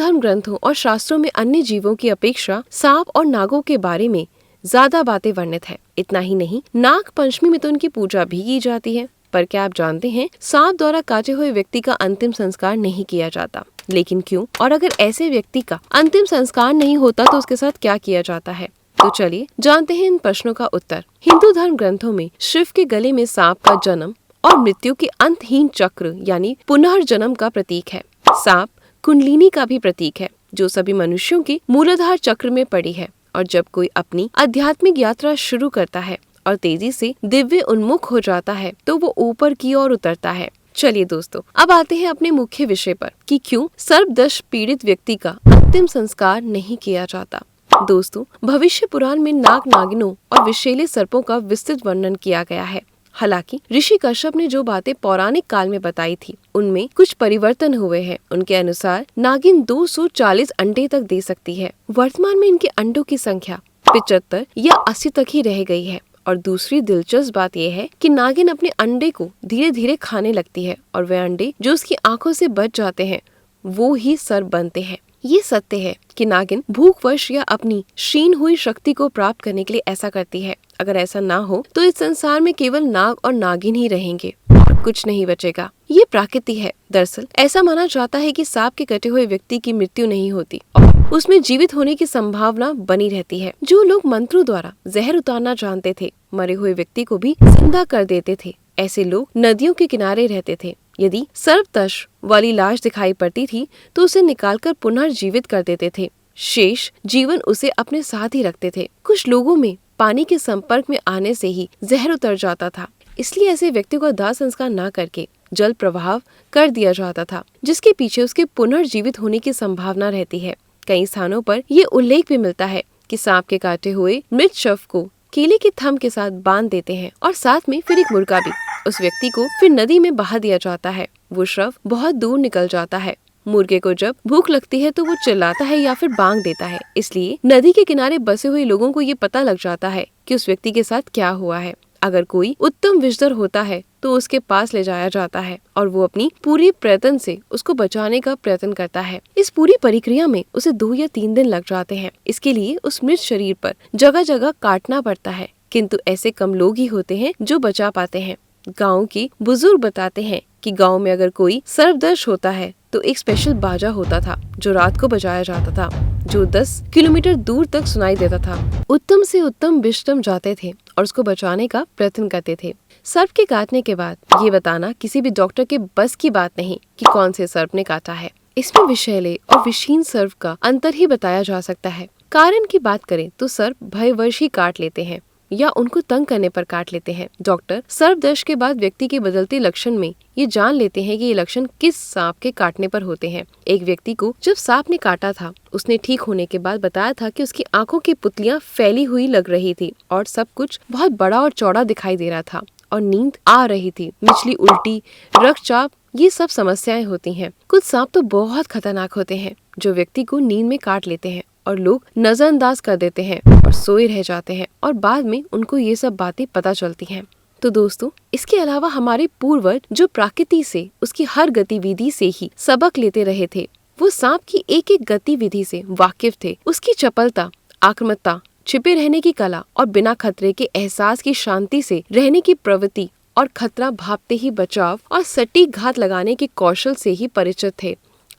धर्म ग्रंथों और शास्त्रों में अन्य जीवों की अपेक्षा सांप और नागों के बारे में ज्यादा बातें वर्णित है। इतना ही नहीं, नाग पंचमी में तो उनकी पूजा भी की जाती है। पर क्या आप जानते हैं, सांप द्वारा काटे हुए व्यक्ति का अंतिम संस्कार नहीं किया जाता। लेकिन क्यों? और अगर ऐसे व्यक्ति का अंतिम संस्कार नहीं होता तो उसके साथ क्या किया जाता है? तो चलिए जानते हैं इन प्रश्नों का उत्तर। हिंदू धर्म ग्रंथों में शिव के गले में सांप का जन्म और मृत्यु के अंतहीन चक्र यानी पुनर्जन्म का प्रतीक है। सांप कुंडलिनी का भी प्रतीक है, जो सभी मनुष्यों की मूलाधार चक्र में पड़ी है। और जब कोई अपनी आध्यात्मिक यात्रा शुरू करता है और तेजी से दिव्य उन्मुख हो जाता है तो वो ऊपर की ओर उतरता है। चलिए दोस्तों, अब आते हैं अपने मुख्य विषय पर कि क्यों सर्पदंश पीड़ित व्यक्ति का अंतिम संस्कार नहीं किया जाता। दोस्तों, भविष्य पुराण में नाग नागिनों और विषैले सर्पों का विस्तृत वर्णन किया गया है। हालांकि ऋषि कश्यप ने जो बातें पौराणिक काल में बताई थी उनमें कुछ परिवर्तन हुए हैं। उनके अनुसार नागिन 240 अंडे तक दे सकती है। वर्तमान में इनके अंडों की संख्या 75 या 80 तक ही रह गई है। और दूसरी दिलचस्प बात यह है कि नागिन अपने अंडे को धीरे धीरे खाने लगती है और वे अंडे जो उसकी आंखों से बच जाते हैं वो ही सर्प बनते हैं। ये सत्य है कि नागिन भूखवश या अपनी क्षीण हुई शक्ति को प्राप्त करने के लिए ऐसा करती है। अगर ऐसा ना हो तो इस संसार में केवल नाग और नागिन ही रहेंगे और कुछ नहीं बचेगा। ये प्रकृति है। दरअसल ऐसा माना जाता है कि सांप के कटे हुए व्यक्ति की मृत्यु नहीं होती और उसमें जीवित होने की संभावना बनी रहती है। जो लोग मंत्रों द्वारा जहर उतारना जानते थे, मरे हुए व्यक्ति को भी जिंदा कर देते थे। ऐसे लोग नदियों के किनारे रहते थे। यदि सर्पदंश वाली लाश दिखाई पड़ती थी तो उसे निकालकर पुनर्जीवित कर देते थे। शेष जीवन उसे अपने साथ ही रखते थे। कुछ लोगों में पानी के संपर्क में आने से ही जहर उतर जाता था, इसलिए ऐसे व्यक्ति को दाह संस्कार न करके जल प्रवाह कर दिया जाता था, जिसके पीछे उसके पुनर्जीवित होने की संभावना रहती है। कई स्थानों पर ये उल्लेख भी मिलता है कि सांप के काटे हुए मृत शव को केले के थंब के साथ बांध देते हैं और साथ में फिर एक मुर्गा भी। उस व्यक्ति को फिर नदी में बहा दिया जाता है। वो शव बहुत दूर निकल जाता है। मुर्गे को जब भूख लगती है तो वो चिल्लाता है या फिर बांग देता है। इसलिए नदी के किनारे बसे हुए लोगों को ये पता लग जाता है कि उस व्यक्ति के साथ क्या हुआ है। अगर कोई उत्तम विषधर होता है तो उसके पास ले जाया जाता है और वो अपनी पूरी प्रयत्न से उसको बचाने का प्रयत्न करता है। इस पूरी प्रक्रिया में उसे 2 या 3 दिन लग जाते हैं। इसके लिए उस मृत शरीर पर जगह जगह काटना पड़ता है, किंतु ऐसे कम लोग ही होते हैं जो बचा पाते हैं। गाँव के बुजुर्ग बताते हैं कि गाँव में अगर कोई सर्पदंश होता है तो एक स्पेशल बाजा होता था जो रात को बजाया जाता था, जो 10 किलोमीटर दूर तक सुनाई देता था। उत्तम से उत्तम विषम जाते थे और उसको बचाने का प्रयत्न करते थे। सर्प के काटने के बाद ये बताना किसी भी डॉक्टर के बस की बात नहीं कि कौन से सर्प ने काटा है। इसमें विषैले और विषहीन सर्प का अंतर ही बताया जा सकता है। कारण की बात करें तो सर्प भयवश ही काट लेते हैं या उनको तंग करने पर काट लेते हैं। डॉक्टर सर्पदंश के बाद व्यक्ति के बदलते लक्षण में ये जान लेते हैं कि ये लक्षण किस सांप के काटने पर होते हैं। एक व्यक्ति को जब सांप ने काटा था, उसने ठीक होने के बाद बताया था कि उसकी आंखों की पुतलियां फैली हुई लग रही थी और सब कुछ बहुत बड़ा और चौड़ा दिखाई दे रहा था और नींद आ रही थी। निचली उल्टी, रक्तचाप, ये सब समस्याएं होती हैं। कुछ सांप तो बहुत खतरनाक होते हैं जो व्यक्ति को नींद में काट लेते हैं और लोग नजरअंदाज कर देते हैं और सोए रह जाते हैं और बाद में उनको ये सब बातें पता चलती हैं। तो दोस्तों, इसके अलावा हमारे पूर्वज जो प्रकृति से उसकी हर गतिविधि से ही सबक लेते रहे थे, वो सांप की एक एक गतिविधि से वाकिफ थे। उसकी चपलता, आक्रामकता, छिपे रहने की कला और बिना खतरे के एहसास की शांति से रहने की प्रवृत्ति और खतरा भापते ही बचाव और सटीक घात लगाने के कौशल से ही परिचित थे।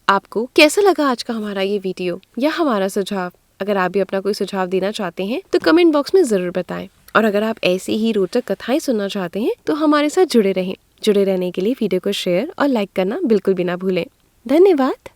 आपको कैसा लगा आज का हमारा ये वीडियो या हमारा सुझाव? अगर आप भी अपना कोई सुझाव देना चाहते हैं तो कमेंट बॉक्स में जरूर बताएं। और अगर आप ऐसी ही रोचक कथाएं सुनना चाहते हैं तो हमारे साथ जुड़े रहें। जुड़े रहने के लिए वीडियो को शेयर और लाइक करना बिल्कुल भी ना भूलें। धन्यवाद।